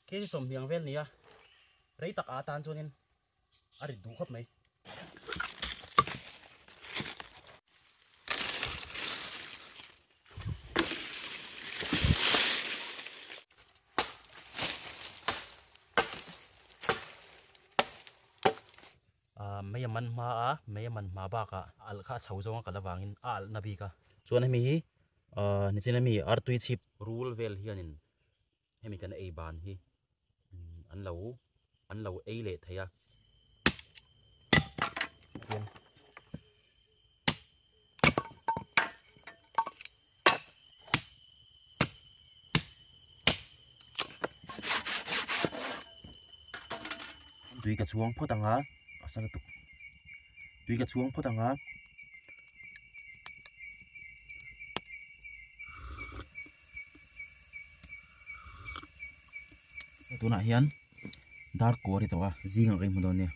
cái som hiang vel nia rei tak a tan chuanin ari du khop mai mấy mình mà mấy mình mà ba cả al kha chau zong ka lawangin al nabi ka chuan mi hi ni chen mi artui chip rule vel hianin hemi kan ei ban hi an lo ei le thaya tui ka chuang photanga asana tu tui ka chuang photanga tuna hian dar ko ri to a zinga kai mu don ne